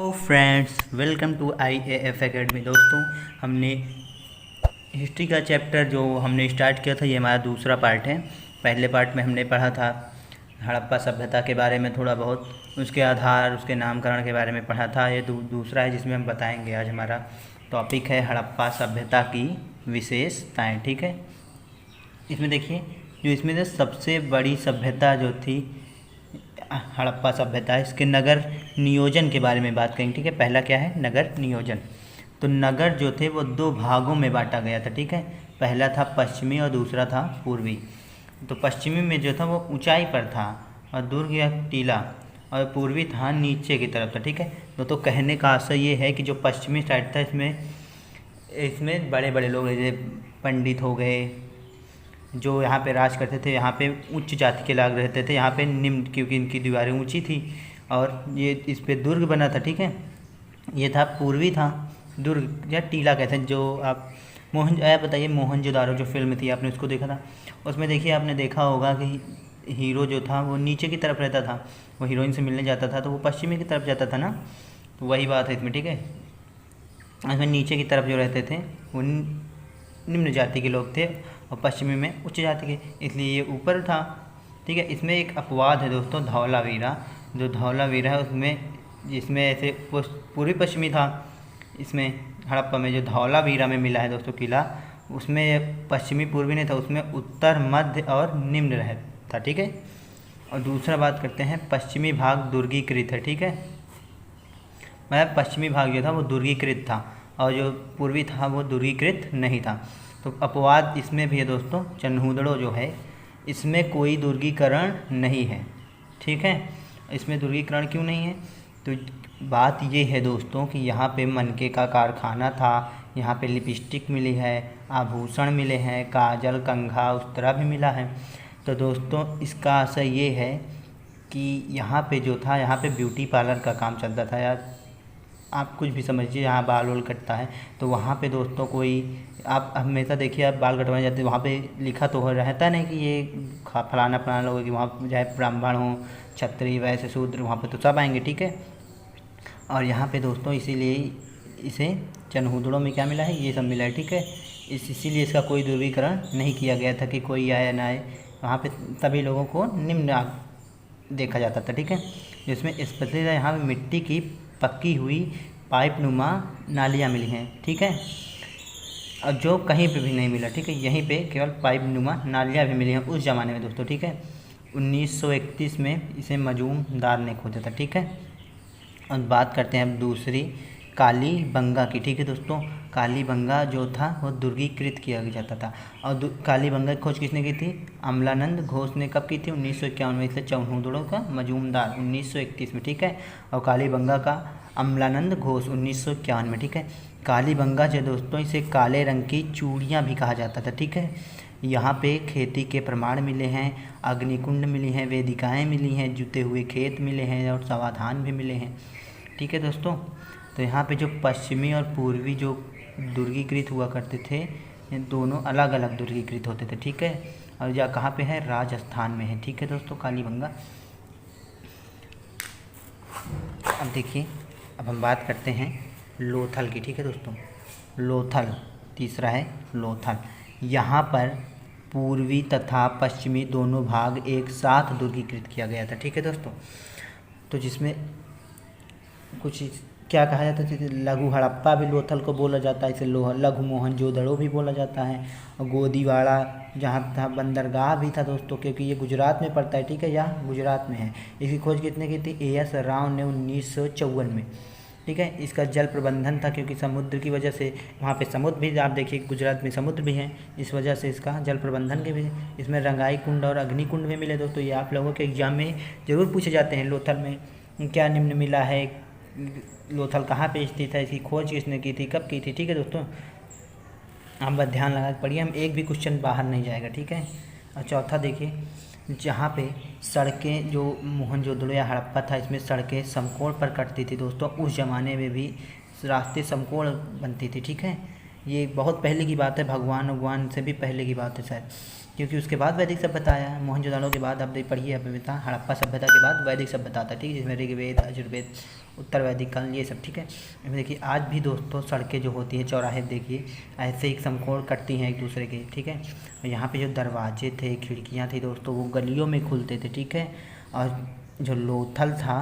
तो friends, welcome to IAF academy. दोस्तों, हमने हिस्ट्री का चैप्टर जो हमने स्टार्ट किया था, ये हमारा दूसरा पार्ट है। पहले पार्ट में हमने पढ़ा था हड़प्पा सभ्यता के बारे में थोड़ा बहुत, उसके आधार, उसके नामकरण के बारे में पढ़ा था। ये दूसरा है जिसमें हम बताएंगे। आज हमारा टॉपिक है हड़प्पा सभ्यता की विशेषताएँ। ठीक है, इसमें देखिए, जो इसमें से सबसे बड़ी सभ्यता जो थी हड़प्पा सभ्यता, इसके नगर नियोजन के बारे में बात करेंगे। ठीक है, पहला क्या है? नगर नियोजन। तो नगर जो थे वो दो भागों में बांटा गया था। ठीक है, पहला था पश्चिमी और दूसरा था पूर्वी। तो पश्चिमी में जो था वो ऊंचाई पर था और दुर्ग या टीला, और पूर्वी था नीचे की तरफ था। ठीक है, तो कहने का आशय ये है कि जो पश्चिमी साइड था इसमें बड़े बड़े लोग जैसे पंडित हो गए, जो यहाँ पे राज करते थे, यहाँ पे उच्च जाति के लोग रहते थे, यहाँ पे निम्न, क्योंकि इनकी दीवारें ऊंची थी और ये इस पे दुर्ग बना था। ठीक है, ये था पूर्वी था, दुर्ग या टीला कहते हैं। जो आप बताइए, मोहनजोदारो जो फिल्म थी, आपने उसको देखा था? उसमें देखिए, आपने देखा होगा कि हीरो जो था वो नीचे की तरफ रहता था, वो हीरोइन से मिलने जाता था तो वो पश्चिमी की तरफ जाता था ना। तो वही बात है इसमें। ठीक है, इसमें नीचे की तरफ जो रहते थे वो निम्न जाति के लोग थे और पश्चिमी में उच्च जाति के, इसलिए ये ऊपर था। ठीक है, इसमें एक अपवाद है दोस्तों, धौलावीरा। जो धौलावीरा है उसमें, जिसमें ऐसे पूर्वी पश्चिमी था, इसमें हड़प्पा में जो धौलावीरा में मिला है दोस्तों किला, उसमें पश्चिमी पूर्वी नहीं था, उसमें उत्तर, मध्य और निम्न रहता। ठीक है, और दूसरा बात करते हैं, पश्चिमी भाग दुर्गीकृत है। ठीक है, मतलब पश्चिमी भाग जो था वो दुर्गीकृत था और जो पूर्वी था वो दुर्गीकृत नहीं था। तो अपवाद इसमें भी है दोस्तों, चन्हूदड़ो जो है इसमें कोई दुर्गीकरण नहीं है। ठीक है, इसमें दुर्गीकरण क्यों नहीं है? तो बात ये है दोस्तों कि यहाँ पे मनके का कारखाना था, यहाँ पे लिपस्टिक मिली है, आभूषण मिले हैं, काजल, कंघा, उस्तरा भी मिला है। तो दोस्तों, इसका आशय ये है कि यहाँ पे जो था, यहाँ पे ब्यूटी पार्लर का काम चलता था यार, आप कुछ भी समझिए, यहाँ बाल वाल कटता है। तो वहाँ पे दोस्तों कोई, आप हमेशा देखिए, आप बाल कटवाने जाते हैं, वहाँ पे लिखा तो रहता नहीं कि ये फलाना फलाना लोग, कि वहाँ चाहे ब्राह्मण हो, क्षत्रिय, वैश्य, शूद्र, वहाँ पे तो सब आएंगे। ठीक है, और यहाँ पे दोस्तों इसीलिए इसे चन्हूदड़ों में क्या मिला है? ये सब मिला है। ठीक है, इसीलिए इसका कोई ध्रुवीकरण नहीं किया गया था कि कोई आए ना आए, वहाँ पे सभी लोगों को निम्न देखा जाता था। ठीक है, जिसमें स्पेशली यहाँ पे मिट्टी की पक्की हुई पाइप नुमा नालियाँ मिली हैं। ठीक है, और जो कहीं पे भी नहीं मिला। ठीक है, यहीं पे केवल पाइप नुमा नालियाँ भी मिली हैं उस ज़माने में दोस्तों। ठीक है, 1931 में इसे मजूमदार ने खोजा था। ठीक है, और बात करते हैं अब दूसरी, कालीबंगा की। ठीक है दोस्तों, कालीबंगा जो था वो दुर्गीकृत किया जाता था। और कालीबंगा की खोज किसने की थी? अमलानंद घोष ने कब की थी? 1951 में। इसलिए चन्हूदड़ों का मजूमदार 1931 में। ठीक है, और कालीबंगा का अमलानंद घोष 1951 में। ठीक है, कालीबंगा जो दोस्तों, इसे काले रंग की चूड़ियाँ भी कहा जाता था। ठीक है, यहाँ पे खेती के प्रमाण मिले हैं, अग्निकुंड मिली हैं, वेदिकाएँ मिली हैं, जुते हुए खेत मिले हैं और समाधान भी मिले हैं। ठीक है दोस्तों, तो यहाँ पे जो पश्चिमी और पूर्वी जो दुर्गीकृत हुआ करते थे, ये दोनों अलग अलग दुर्गीकृत होते थे। ठीक है, और यह कहाँ पे है? राजस्थान में है। ठीक है दोस्तों, कालीबंगा। अब देखिए, अब हम बात करते हैं लोथल की। ठीक है दोस्तों, लोथल तीसरा है लोथल। यहाँ पर पूर्वी तथा पश्चिमी दोनों भाग एक साथ दुर्गीकृत किया गया था। ठीक है दोस्तों, तो जिसमें कुछ क्या कहा जाता है, लघु हड़प्पा भी लोथल को बोला जाता है, इसे लघु मोहनजोदड़ो भी बोला जाता है। और गोदीवाड़ा जहाँ था, बंदरगाह भी था दोस्तों, क्योंकि ये गुजरात में पड़ता है। ठीक है, यह गुजरात में है। इसकी खोज कितने की थी? AS राव ने 1954 में। ठीक है, इसका जल प्रबंधन था, क्योंकि समुद्र की वजह से वहाँ पे समुद्र भी, आप देखिए गुजरात में समुद्र भी है, इस वजह से इसका जल प्रबंधन के भी। इसमें रंगाई कुंड और अग्निकुंड भी मिले दोस्तों। ये आप लोगों के एग्जाम में ज़रूर पूछे जाते हैं। लोथल में क्या निम्न मिला है? लोथल कहाँ पे स्थित है? इसकी खोज किसने की थी? कब की थी? ठीक है दोस्तों, आप बस ध्यान लगा के पढ़िए, हम एक भी क्वेश्चन बाहर नहीं जाएगा। ठीक है, और चौथा देखिए, जहाँ पे सड़कें, जो मोहनजोदड़ो या हड़प्पा था, इसमें सड़कें समकोण पर कटती थी दोस्तों। उस ज़माने में भी रास्ते समकोण बनती थी। ठीक है, ये बहुत पहले की बात है, भगवान से भी पहले की बात है शायद। क्योंकि उसके बाद वैदिक सभ्यता आया। मोहनजोदड़ो के बाद आप पढ़िए सभ्यता, हड़प्पा सभ्यता के बाद वैदिक सभ्यता था, ठीक है, जिसमें ऋग्वेद, यजुर्वेद, उत्तर वैदिक काल, ये सब, ठीक है। इसमें देखिए आज भी दोस्तों सड़कें जो होती हैं, चौराहे देखिए ऐसे ही समकोण कटती हैं एक दूसरे के, ठीक है। और यहाँ पे जो दरवाजे थे, खिड़कियाँ थी दोस्तों, वो गलियों में खुलते थे, ठीक है। और जो लोथल था,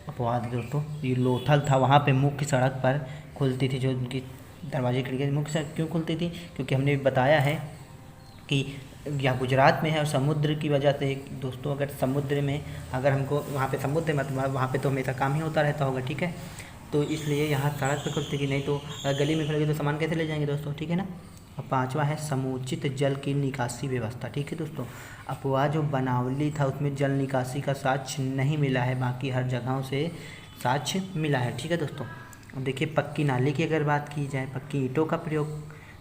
अपवाद दोस्तों, ये लोथल था, वहाँ पे मुख्य सड़क पर खुलती थी, जो उनकी दरवाजे खिड़कियाँ मुख्य सड़क क्यों खुलती थी, क्योंकि हमने बताया है कि या गुजरात में है और समुद्र की वजह से दोस्तों, अगर समुद्र में अगर हमको वहाँ पे समुद्र में वहाँ पे तो हमेशा काम ही होता रहता होगा, ठीक है। तो इसलिए यहाँ सड़क पे खुलती कि नहीं तो गली में खुलेगी तो सामान कैसे ले जाएंगे दोस्तों, ठीक है ना। और पांचवा है समुचित जल की निकासी व्यवस्था, ठीक है दोस्तों। अपवाद जो बनावली था उसमें जल निकासी का साक्ष्य नहीं मिला है, बाकी हर जगहों से साक्ष्य मिला है, ठीक है दोस्तों। अब देखिए पक्की नाली की अगर बात की जाए, पक्की ईंटों का प्रयोग,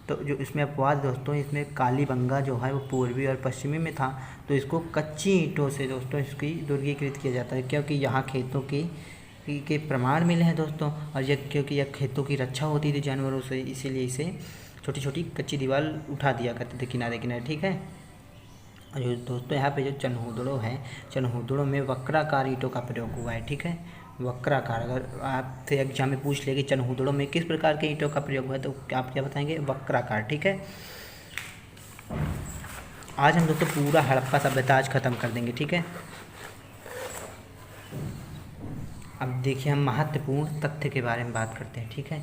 तो जो इसमें अपवाद दोस्तों, इसमें कालीबंगा जो है वो पूर्वी और पश्चिमी में था, तो इसको कच्ची ईंटों से दोस्तों इसकी दुर्गीकृत किया जाता है, क्योंकि यहाँ खेतों के प्रमाण मिले हैं दोस्तों। और यह क्योंकि यह खेतों की रक्षा होती थी जानवरों से, इसीलिए इसे छोटी छोटी कच्ची दीवार उठा दिया करते थे किनारे किनारे, ठीक है। और जो दोस्तों यहाँ पे जो चनहूदड़ो है, चनहूदड़ो में वक्राकार ईंटों का प्रयोग हुआ है, ठीक है। वक्राकार, अगर आपसे एग्जाम में पूछ ले कि चनहूदड़ो में किस प्रकार के ईंटों का प्रयोग हुआ है, तो आप क्या बताएंगे, वक्राकार, ठीक है। आज हम दोस्तों पूरा हड़प्पा सभ्यता आज खत्म कर देंगे, ठीक है। अब देखिए हम महत्वपूर्ण तथ्य के बारे में बात करते हैं, ठीक है।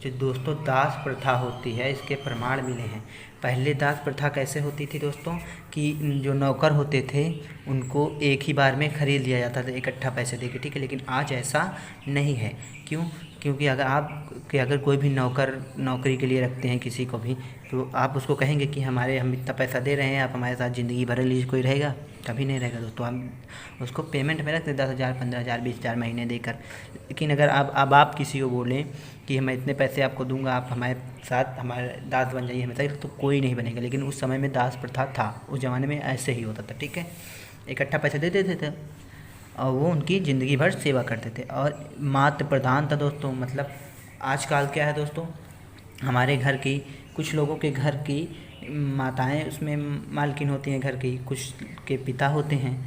जो दोस्तों दास प्रथा होती है, इसके प्रमाण मिले हैं। पहले दास प्रथा कैसे होती थी दोस्तों, कि जो नौकर होते थे उनको एक ही बार में खरीद लिया जाता था इकट्ठा पैसे देके, ठीक है। लेकिन आज ऐसा नहीं है, क्यों, क्योंकि अगर कोई भी नौकरी के लिए रखते हैं किसी को भी, तो आप उसको कहेंगे कि हम इतना पैसा दे रहे हैं, आप हमारे साथ ज़िंदगी भर लीजिए, कोई रहेगा, कभी नहीं रहेगा दोस्तों। हम उसको पेमेंट में रखते 10,000, 15,000, 20,000 महीने देकर। लेकिन अगर अब आप किसी को बोलें कि मैं इतने पैसे आपको दूंगा, आप हमारे साथ हमारे दास बन जाइए हमेशा, तो कोई नहीं बनेगा। लेकिन उस समय में दास प्रथा था, उस ज़माने में ऐसे ही होता था, ठीक है। इकट्ठा पैसे दे देते थे और वो उनकी ज़िंदगी भर सेवा करते थे। और मातृ प्रधान था दोस्तों, मतलब आजकल क्या है दोस्तों, हमारे घर की, कुछ लोगों के घर की माताएं उसमें मालकिन होती हैं घर की, कुछ के पिता होते हैं,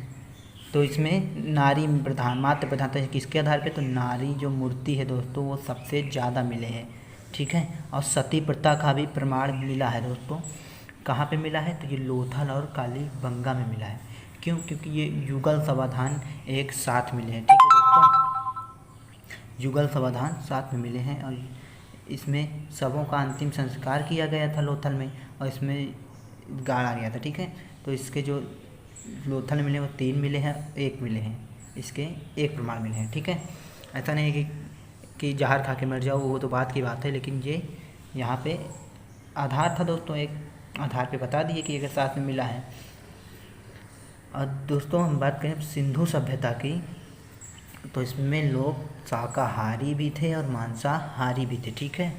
तो इसमें नारी प्रधान, मातृ प्रधानता किसके आधार पे, तो नारी जो मूर्ति है दोस्तों वो सबसे ज़्यादा मिले हैं, ठीक है। और सती प्रथा का भी प्रमाण मिला है दोस्तों। कहाँ पे मिला है, तो ये लोथल और कालीबंगा में मिला है। क्यों, क्योंकि ये युगल समाधान एक साथ मिले हैं, ठीक है दोस्तों। युगल समाधान साथ में मिले हैं और इसमें शवों का अंतिम संस्कार किया गया था लोथल में, और इसमें गाड़ा गया था, ठीक है। तो इसके जो लोथल मिले वो 3 मिले हैं, 1 मिले हैं, इसके 1 प्रमाण मिले हैं, ठीक है। ऐसा नहीं है कि जहर खा के मर जाओ, वो तो बात की बात है, लेकिन ये यहाँ पे आधार था दोस्तों, एक आधार पे बता दिए कि अगर साथ में मिला है। और दोस्तों हम बात करें सिंधु सभ्यता की, तो इसमें लोग शाकाहारी भी थे और मांसाहारी भी थे, ठीक है।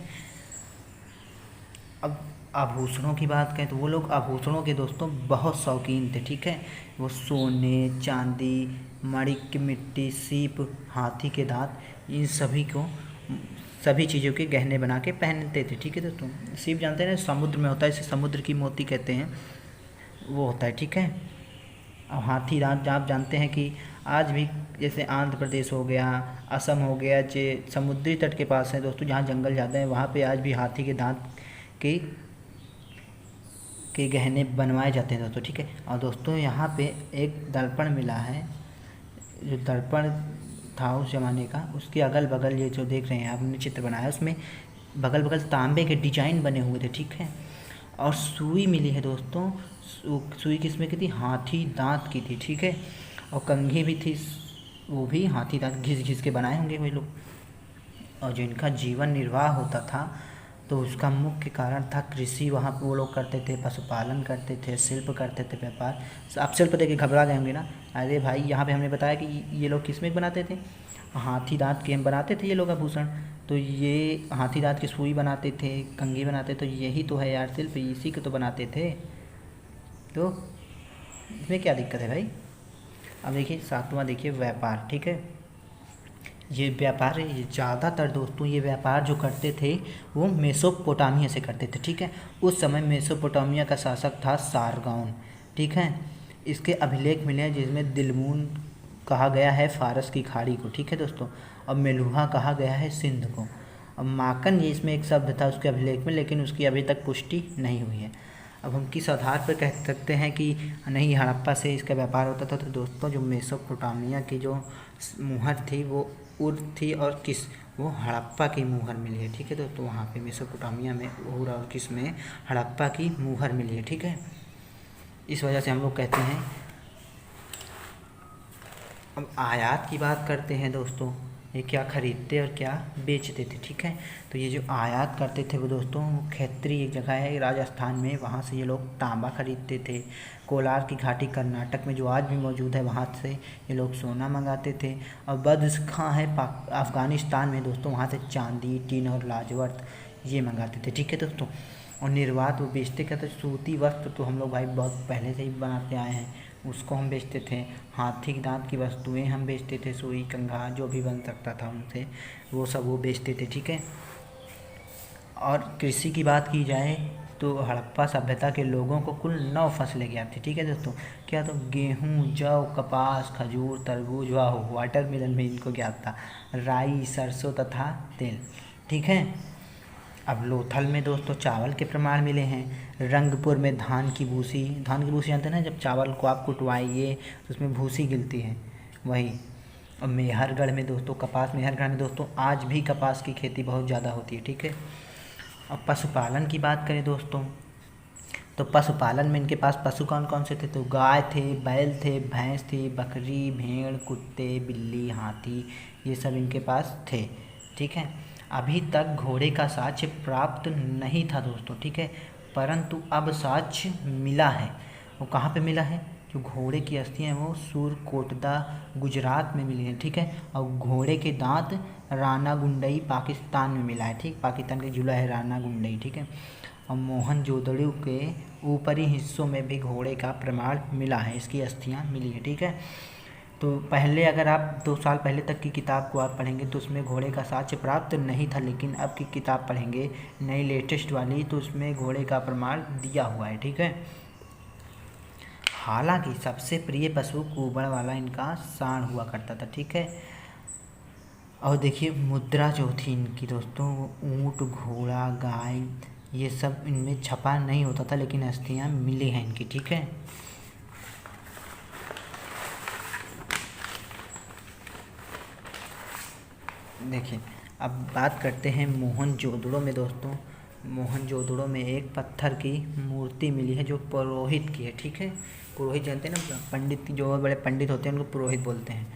अब आभूषणों की बात करें तो वो लोग आभूषणों के दोस्तों बहुत शौकीन थे, ठीक है। वो सोने, चांदी, मणिक, मिट्टी, सीप, हाथी के दांत, इन सभी चीज़ों के गहने बना के पहनते थे, ठीक है दोस्तों। सीप जानते हैं ना, समुद्र में होता है, इसे समुद्र की मोती कहते हैं, वो होता है, ठीक है। और हाथी दांत आप जानते हैं कि आज भी जैसे आंध्र प्रदेश हो गया, असम हो गया, जो समुद्री तट के पास है दोस्तों, जहाँ जंगल ज़्यादा है, वहाँ पे आज भी हाथी के दांत के गहने बनवाए जाते हैं दोस्तों, ठीक है। और दोस्तों यहाँ पे एक दर्पण मिला है, जो दर्पण था उस ज़माने का, उसके अगल बगल ये जो देख रहे हैं आपने चित्र बनाया, उसमें बगल बगल तांबे के डिजाइन बने हुए थे, ठीक है। और सुई मिली है दोस्तों, सुई किसमें की थी, हाथी दांत की थी, ठीक है। और कंघी भी थी, वो भी हाथी दांत घिस घिस के बनाए होंगे वे लोग। और जो इनका जीवन निर्वाह होता था, तो उसका मुख्य कारण था कृषि, वहाँ पे वो लोग करते थे, पशुपालन करते थे, शिल्प करते थे, व्यापार। आप शिल्प देख के घबरा गए होंगे ना, अरे भाई यहाँ पे हमने बताया कि ये लोग किस में बनाते थे, हाथी दांत के बनाते थे ये लोग आभूषण, तो ये हाथी दांत की सुई बनाते थे, कंघी बनाते, तो यही तो है यार शिल्प, इसी के तो बनाते थे, तो इसमें क्या दिक्कत है भाई। अब देखिए 7वां देखिए व्यापार, ठीक है। ये व्यापार ये ज़्यादातर दोस्तों ये व्यापार जो करते थे वो मेसोपोटामिया से करते थे, ठीक है। उस समय मेसोपोटामिया का शासक था सारगौन, ठीक है। इसके अभिलेख मिले हैं जिसमें दिलमून कहा गया है फारस की खाड़ी को, ठीक है दोस्तों, और मेलुहा कहा गया है सिंध को। अब माकन ये इसमें एक शब्द था उसके अभिलेख में, लेकिन उसकी अभी तक पुष्टि नहीं हुई है। अब हम किस आधार पर कह सकते हैं कि नहीं हड़प्पा से इसका व्यापार होता था, तो दोस्तों जो मेसोपोटामिया की जो मुहर थी वो उर थी, और किस वो हड़प्पा की मुहर मिली है, ठीक है दोस्तों। वहाँ पे मेसोपोटामिया में उर और किस में हड़प्पा की मुहर मिली है, ठीक है। इस वजह से हम लोग कहते हैं। अब आयात की बात करते हैं दोस्तों, ये क्या खरीदते और क्या बेचते थे, ठीक है। तो ये जो आयात करते थे वो दोस्तों खैत्री एक जगह है राजस्थान में, वहाँ से ये लोग तांबा खरीदते थे। कोलार की घाटी कर्नाटक में जो आज भी मौजूद है वहाँ से ये लोग सोना मंगाते थे। और बद्र खां है अफ़गानिस्तान में दोस्तों, वहाँ से चांदी, टीन और लाजवर्त ये मंगाते थे, ठीक है दोस्तों। और निर्वात वो बेचते क्या थे, सूती वस्त्र तो हम लोग भाई बहुत पहले से ही बनाते आए हैं, उसको हम बेचते थे। हाथी के दांत की वस्तुएं हम बेचते थे, सुई कंघा जो भी बन सकता था उनसे वो सब वो बेचते थे, ठीक है। और कृषि की बात की जाए तो हड़प्पा सभ्यता के लोगों को कुल 9 फसलें ज्ञात थी, ठीक है दोस्तों। क्या तो गेहूँ, जौ, कपास, खजूर, तरबूज व वाटरमेलन भी इनको ज्ञात था, राई, सरसों तथा तेल, ठीक है। अब लोथल में दोस्तों चावल के प्रमाण मिले हैं। रंगपुर में धान की भूसी जानते हैं ना, जब चावल को आप कुटवाइए तो उसमें भूसी गिरती है, वही। और मेहरगढ़ में दोस्तों कपास, मेहरगढ़ में दोस्तों आज भी कपास की खेती बहुत ज़्यादा होती है, ठीक है। अब पशुपालन की बात करें दोस्तों, तो पशुपालन में इनके पास पशु कौन कौन से थे, तो गाय थे, बैल थे, भैंस थी, बकरी, भेड़, कुत्ते, बिल्ली, हाथी, ये सब इनके पास थे, ठीक है। अभी तक घोड़े का साक्ष्य प्राप्त नहीं था दोस्तों, ठीक है, परंतु अब साक्ष्य मिला है। वो कहाँ पे मिला है, जो घोड़े की अस्थियाँ हैं वो सूरकोटदा गुजरात में मिली है, ठीक है। और घोड़े के दांत रानागुंडई पाकिस्तान में मिला है, ठीक, पाकिस्तान का जिला है रानागुंडई, ठीक है। और मोहनजोदड़ो के ऊपरी हिस्सों में भी घोड़े का प्रमाण मिला है, इसकी अस्थियाँ मिली है, ठीक है। तो पहले अगर आप 2 साल पहले तक की किताब को आप पढ़ेंगे तो उसमें घोड़े का साक्ष्य प्राप्त नहीं था, लेकिन अब की किताब पढ़ेंगे नई लेटेस्ट वाली तो उसमें घोड़े का प्रमाण दिया हुआ है, ठीक है। हालांकि सबसे प्रिय पशु कुबड़ वाला इनका सांड हुआ करता था, ठीक है। और देखिए मुद्रा जो थी इनकी दोस्तों, ऊँट, घोड़ा, गाय, ये सब इनमें छपा नहीं होता था, लेकिन अस्थियाँ मिली हैं इनकी, ठीक है। देखिए अब बात करते हैं मोहनजोदड़ो में दोस्तों। मोहनजोदड़ो में एक पत्थर की मूर्ति मिली है जो पुरोहित की है, ठीक है। पुरोहित जानते हैं ना, पंडित, जो बड़े पंडित होते हैं उनको पुरोहित बोलते हैं।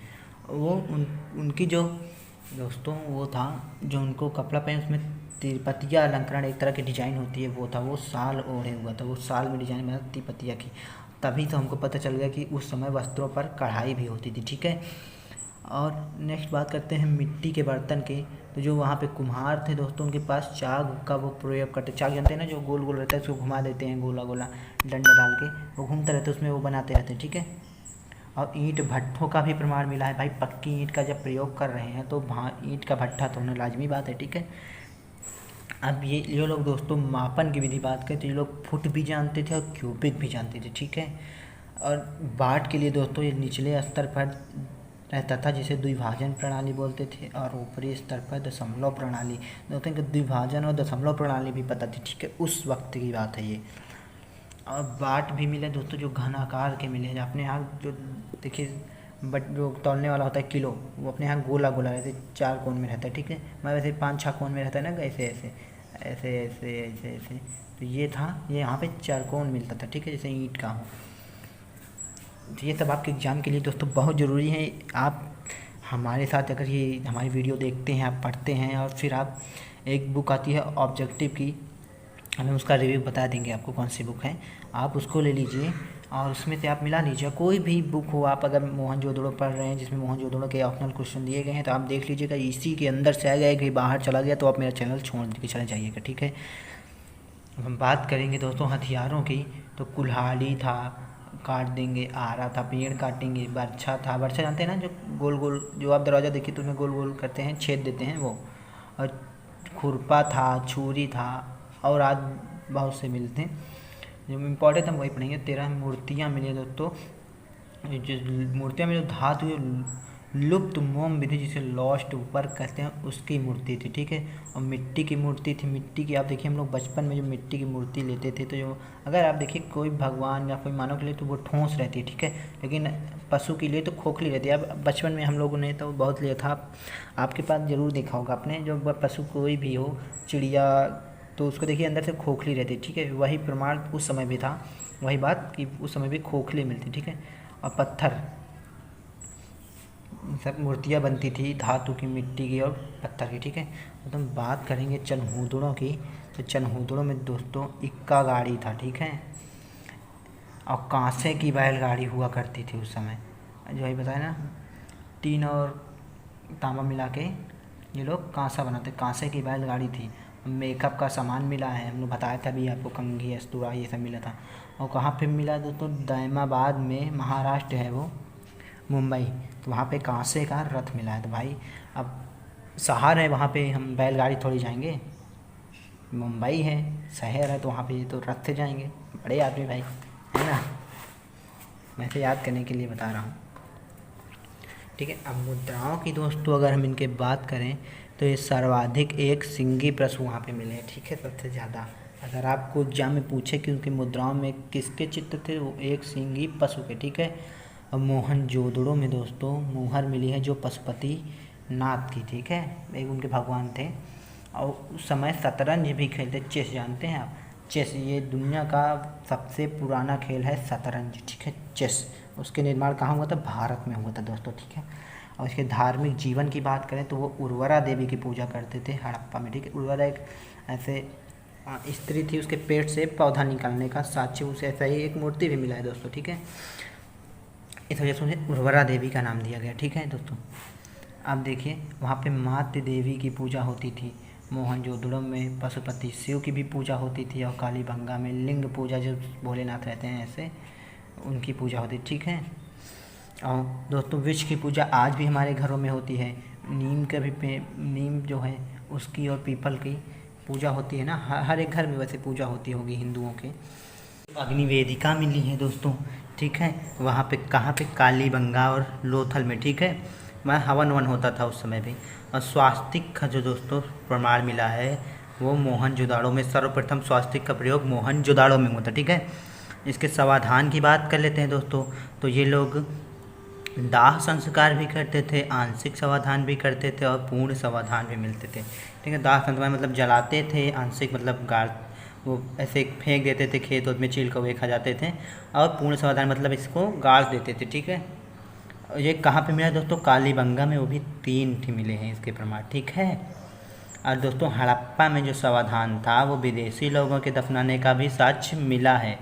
वो उनकी जो दोस्तों वो था, जो उनको कपड़ा पहने उसमें तिपतिया अलंकरण एक तरह की डिजाइन होती है, वो था, वो साल ओढ़े हुआ था, वो साल में डिजाइन बना तिपतिया की। तभी तो हमको पता चल गया कि उस समय वस्त्रों पर कढ़ाई भी होती थी, ठीक है। और नेक्स्ट बात करते हैं मिट्टी के बर्तन के। तो जो वहाँ पे कुम्हार थे दोस्तों, उनके पास चाक का वो प्रयोग करते, चाक जानते हैं ना, जो गोल गोल रहता है उसको घुमा देते हैं, गोला गोला डंडा डाल के वो घूमता रहता है, उसमें वो बनाते रहते हैं, ठीक है। और ईंट भट्ठों का भी प्रमाण मिला है भाई, पक्की ईंट का जब प्रयोग कर रहे हैं तो ईंट का भट्ठा तो होना लाजमी बात है, ठीक है। अब ये लोग दोस्तों मापन की विधि बात करें तो ये लोग फुट भी जानते थे और क्यूबिक भी जानते थे, ठीक है। और बाट के लिए दोस्तों ये निचले स्तर पर रहता था जिसे द्विभाजन प्रणाली बोलते थे, और ऊपरी स्तर पर दशमलव प्रणाली। दोस्तों इनको द्विभाजन और दशमलव प्रणाली भी पता थी, ठीक है, उस वक्त की बात है ये। और बाट भी मिले दोस्तों जो घन आकार के मिले, अपने यहाँ जो देखिए बट जो तौलने वाला होता है किलो, वो अपने यहाँ गोला गोला रहता है, 4 कोण में रहता है, ठीक है। मैं वैसे 5-6 कोण में रहता है ना, ऐसे ऐसे ऐसे ऐसे ऐसे ऐसे, तो ये था, ये यहाँ पे 4 कोण मिलता था, ठीक है, जैसे ईंट का हो। तो ये सब आपके एग्ज़ाम के लिए दोस्तों बहुत ज़रूरी है। आप हमारे साथ अगर ये हमारी वीडियो देखते हैं, आप पढ़ते हैं, और फिर आप एक बुक आती है ऑब्जेक्टिव की, हमें उसका रिव्यू बता देंगे आपको कौन सी बुक है, आप उसको ले लीजिए और उसमें से आप मिला लीजिए। कोई भी बुक हो, आप अगर मोहनजोदड़ो पढ़ रहे हैं जिसमें मोहनजोदड़ो के ऑप्शनल क्वेश्चन दिए गए हैं, तो आप देख लीजिएगा, इसी के अंदर से आ गया कहीं बाहर चला गया तो आप मेरा चैनल छोड़ के चले जाइएगा, ठीक है। अब हम बात करेंगे दोस्तों हथियारों की, तो कुल्हाड़ी था, काट देंगे, आरा था पेड़ काटेंगे, बर्छा था, बर्छा जानते हैं ना, जो गोल गोल, जो आप दरवाज़ा देखिए तो उसमें गोल गोल करते हैं, छेद देते हैं वो, और खुरपा था, छुरी था, और आज बहुत से मिलते हैं। जो इम्पोर्टेंट हम वही पढ़ेंगे। 13 मूर्तियाँ मिली दोस्तों, जो मूर्तियाँ में जो धातु लुप्त मोम विधि जिसे लॉस्ट वर्क कहते हैं उसकी मूर्ति थी, ठीक है। और मिट्टी की मूर्ति थी, मिट्टी की आप देखिए हम लोग बचपन में जो मिट्टी की मूर्ति लेते थे तो जो अगर आप देखिए कोई भगवान या कोई मानव के लिए तो वो ठोस रहती है, ठीक है, लेकिन पशु के लिए तो खोखली रहती है। अब बचपन में हम लोगों ने तो बहुत लिया था, आपके पास ज़रूर देखा होगा आपने, जो पशु कोई भी हो, चिड़िया, तो उसको देखिए अंदर से खोखली रहती है, ठीक है। वही प्रमाण उस समय भी था, वही बात कि उस समय भी खोखली मिलती, ठीक है। और पत्थर सब मूर्तियाँ बनती थी धातु की, मिट्टी की और पत्थर की, ठीक है। तो हम बात करेंगे चनहूदड़ों की, तो चनहूदड़ों में दोस्तों इक्का गाड़ी था, ठीक है, और कांसे की बैलगाड़ी हुआ करती थी उस समय, जो है बताया ना, टीन और तांबा मिला के ये लोग कांसा बनाते, कांसे की बैलगाड़ी थी। मेकअप का सामान मिला है, हमने बताया था अभी आपको, कंघी, अस्तूरा, ये सब मिला था। और कहाँ पे मिला दोस्तों? दैमाबाद में, महाराष्ट्र है वो, मुंबई, तो वहाँ पे कांसे का रथ मिला है। तो भाई अब शहर है, वहाँ पे हम बैलगाड़ी थोड़ी जाएंगे, मुंबई है, शहर है, तो वहाँ पे तो रथ से जाएंगे, बड़े आदमी भाई, है ना, मैं तो याद करने के लिए बता रहा हूँ, ठीक है। अब मुद्राओं की दोस्तों अगर हम इनके बात करें तो ये सर्वाधिक एक सिंगी पशु वहाँ पे मिले हैं, ठीक है, सबसे ज़्यादा। अगर आपको एग्जाम में पूछे कि उनकी मुद्राओं में किसके चित्र थे, वो एक सिंगी पशु के, ठीक है। अब मोहनजोदड़ो में दोस्तों मुहर मिली है जो पशुपति नाथ की, ठीक है, एक उनके भगवान थे। और उस समय शतरंज भी खेलते, चेस जानते हैं आप, चेस, ये दुनिया का सबसे पुराना खेल है शतरंज, ठीक है, चेस। उसके निर्माण कहाँ हुआ था? भारत में हुआ था दोस्तों, ठीक है। और इसके धार्मिक जीवन की बात करें तो वो उर्वरा देवी की पूजा करते थे हड़प्पा में, ठीक है। उर्वरा एक ऐसे स्त्री थी, उसके पेट से पौधा निकालने का साक्ष्य उसे ऐसा ही एक मूर्ति भी मिला है दोस्तों, ठीक है। इस वजह से उन्हें उर्वरा देवी का नाम दिया गया, ठीक है दोस्तों। अब देखिए वहाँ पे मातृ देवी की पूजा होती थी, मोहनजोदड़ो में पशुपति शिव की भी पूजा होती थी, और कालीबंगा में लिंग पूजा, जो भोलेनाथ रहते हैं ऐसे, उनकी पूजा होती, ठीक है। और दोस्तों वृक्ष की पूजा आज भी हमारे घरों में होती है, नीम का भी नीम जो है उसकी और पीपल की पूजा होती है ना, हर एक घर में वैसे पूजा होती होगी हिंदुओं के। अग्नि वेदिका मिली है दोस्तों, ठीक है, वहाँ पे कहाँ पे? कालीबंगा और लोथल में, ठीक है, वहाँ हवन वन होता था उस समय भी। और स्वास्तिक का जो दोस्तों प्रमाण मिला है वो मोहनजोदाड़ो में, सर्वप्रथम स्वास्तिक का प्रयोग मोहनजोदाड़ो में हुआ था, ठीक है। इसके समाधान की बात कर लेते हैं दोस्तों, तो ये लोग दाह संस्कार भी करते थे, आंशिक समाधान भी करते थे, और पूर्ण समाधान भी मिलते थे, ठीक है। दाह संस्कार मतलब जलाते थे, आंशिक मतलब गाड़, वो ऐसे फेंक देते थे खेत में, चील कौवे खा जाते थे, और पूर्ण समाधान मतलब इसको गाड़ देते थे, ठीक है। ये कहाँ पे मिला दोस्तों? कालीबंगा में, वो भी 3 मिले हैं इसके प्रमाण, ठीक है। और दोस्तों हड़प्पा में जो समाधान था वो विदेशी लोगों के दफनाने का भी साक्ष्य मिला है।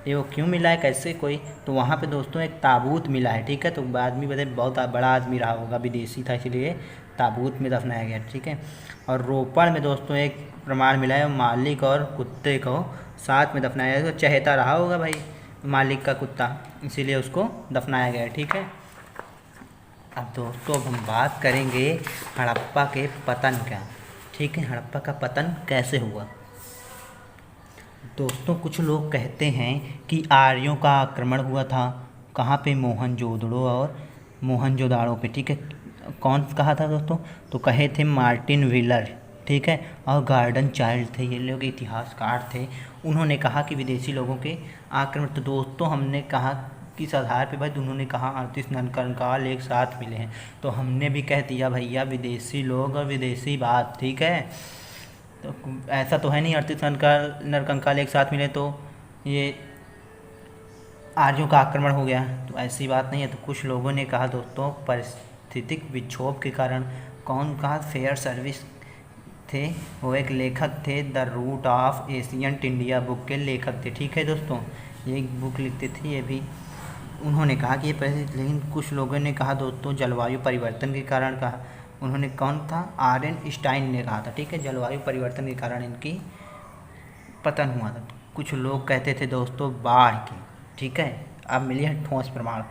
ये वो क्यों मिला है, कैसे कोई? तो वहाँ पे दोस्तों एक ताबूत मिला है, ठीक है, तो आदमी बताए बहुत बड़ा आदमी रहा होगा, विदेशी था इसलिए ताबूत में दफनाया गया, ठीक है। और रोपड़ में दोस्तों एक प्रमाण मिला है, मालिक और कुत्ते को साथ में दफनाया गया, तो चहेता रहा होगा भाई मालिक का कुत्ता, इसीलिए उसको दफनाया गया, ठीक है। अब दोस्तों अब हम बात करेंगे हड़प्पा के पतन का, ठीक है, हड़प्पा का पतन कैसे हुआ। दोस्तों कुछ लोग कहते हैं कि आर्यों का आक्रमण हुआ था, कहाँ पे? मोहनजोदड़ो और मोहनजोदाड़ो पे, ठीक है। कौन कहा था दोस्तों? तो कहे थे मार्टिन व्हीलर, ठीक है, और गार्डन चाइल्ड थे, ये लोग इतिहासकार थे, उन्होंने कहा कि विदेशी लोगों के आक्रमण। तो दोस्तों हमने कहा किस आधार पे भाई? तो उन्होंने कहा 38 नरकंकाल एक साथ मिले हैं, तो हमने भी कह दिया भैया विदेशी लोग और विदेशी बात, ठीक है। तो ऐसा तो है नहीं 38 नरकंकाल एक साथ मिले तो ये आर्यों का आक्रमण हो गया, तो ऐसी बात नहीं है। तो कुछ लोगों ने कहा दोस्तों पारिस्थितिक विक्षोभ के कारण, कौन कहा? फेयर सर्विस थे, वो एक लेखक थे, the root of ancient India book के लेखक थे, ठीक है दोस्तों, ये एक बुक लिखते थे, ये भी उन्होंने कहा कि ये पहले। लेकिन कुछ लोगों ने कहा दोस्तों जलवायु परिवर्तन के कारण कहा, उन्होंने, कौन था? आर्यन स्टाइन ने कहा था, ठीक है, जलवायु परिवर्तन के कारण इनकी पतन हुआ था। कुछ लोग कहते थे दोस्तों बाढ़ की, ठीक है, अब मिले हैं ठोस प्रमाण।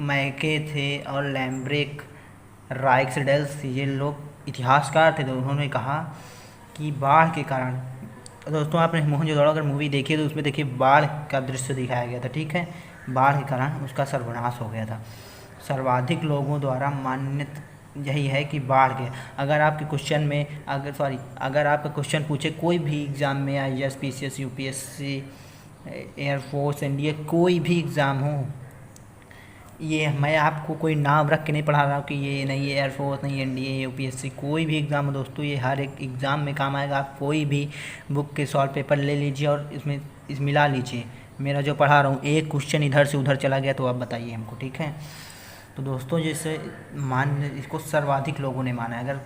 मैके थे और लैम्ब्रेक, राइक्सडेल्स, ये लोग इतिहासकार थे, तो उन्होंने कहा कि बाढ़ के कारण, दोस्तों आपने मोहनजोदड़ो अगर मूवी देखी है तो उसमें देखिए बाढ़ का दृश्य दिखाया गया था, ठीक है। बाढ़ के कारण उसका सर्वनाश हो गया था। सर्वाधिक लोगों द्वारा मान्यता यही है कि बाढ़ के, अगर आपके क्वेश्चन में अगर आपका क्वेश्चन पूछे कोई भी एग्ज़ाम में, IAS, PCS, UPSC, air force, NDA, कोई भी एग्ज़ाम हो, ये मैं आपको कोई नाम रख के नहीं पढ़ा रहा हूँ कि ये नहीं एयरफोर्स, नहीं NDA, UPSC, कोई भी एग्ज़ाम हो दोस्तों, ये हर एक एग्ज़ाम में काम आएगा। आप कोई भी बुक के सॉल्व पेपर ले लीजिए और इसमें मिला लीजिए। मेरा जो पढ़ा रहा हूँ, एक क्वेश्चन इधर से उधर चला गया तो आप बताइए हमको, ठीक है। तो दोस्तों जैसे इसको सर्वाधिक लोगों ने माना है। अगर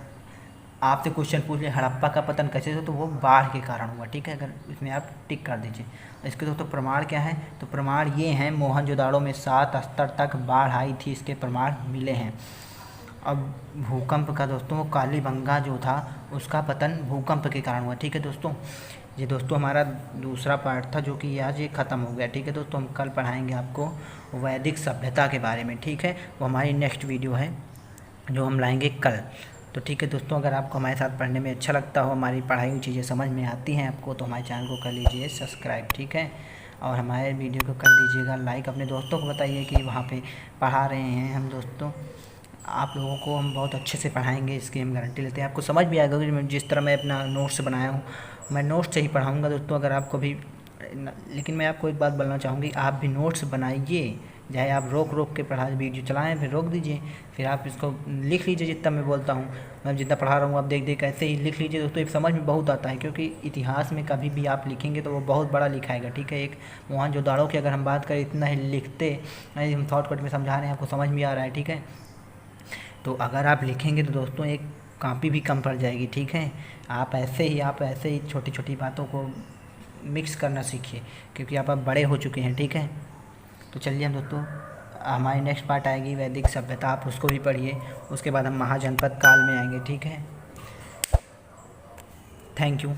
आपसे क्वेश्चन पूछ ले हड़प्पा का पतन कैसे हुआ, तो वो बाढ़ के कारण हुआ, ठीक है। अगर इसमें आप टिक कर दीजिए। इसके दोस्तों प्रमाण क्या है, तो प्रमाण ये हैं, मोहनजोदाड़ो में 7 स्तर तक बाढ़ आई थी, इसके प्रमाण मिले हैं। अब भूकंप का दोस्तों, कालीबंगा जो था उसका पतन भूकंप के कारण हुआ, ठीक है दोस्तों। ये दोस्तों हमारा दूसरा पार्ट था जो कि आज ये ख़त्म हो गया, ठीक है दोस्तों। हम कल पढ़ाएंगे आपको वैदिक सभ्यता के बारे में, ठीक है। वो हमारी नेक्स्ट वीडियो है जो हम लाएंगे कल। तो ठीक है दोस्तों, अगर आपको हमारे साथ पढ़ने में अच्छा लगता हो, हमारी पढ़ाई हुई चीज़ें समझ में आती हैं आपको, तो हमारे चैनल को कर लीजिए सब्सक्राइब, ठीक है। और हमारे वीडियो को कर दीजिएगा लाइक। अपने दोस्तों को बताइए कि वहाँ पे पढ़ा रहे हैं हम दोस्तों। आप लोगों को हम बहुत अच्छे से पढ़ाएंगे, इसकी हम गारंटी लेते हैं। आपको समझ भी आएगा कि जिस तरह मैं अपना नोट्स बनाया हूँ, मैं नोट्स से ही पढ़ाऊँगा दोस्तों। अगर आपको भी, लेकिन मैं आपको एक बात बोलना चाहूँगी, आप भी नोट्स बनाइए। चाहे आप रोक के पढ़ा वीडियो चलाएं, फिर रोक दीजिए, फिर आप इसको लिख लीजिए। जितना मैं बोलता हूँ, मैं जितना पढ़ा रहा हूँ, आप देख ऐसे ही लिख लीजिए दोस्तों। ये समझ में बहुत आता है, क्योंकि इतिहास में कभी भी आप लिखेंगे तो वो बहुत बड़ा लिखाएगा, ठीक है। एक मोहनजोदाड़ो की अगर हम बात करें, इतना ही लिखते, हम शॉर्टकट में समझा रहे हैं, आपको समझ में आ रहा है, ठीक है। तो अगर आप लिखेंगे तो दोस्तों एक कॉपी भी कम पड़ जाएगी, ठीक है। आप ऐसे ही छोटी छोटी बातों को मिक्स करना सीखिए, क्योंकि आप अब बड़े हो चुके हैं, ठीक है। तो चलिए हम दोस्तों, हमारी नेक्स्ट पार्ट आएगी वैदिक सभ्यता, आप उसको भी पढ़िए। उसके बाद हम महाजनपद काल में आएंगे, ठीक है। Thank you.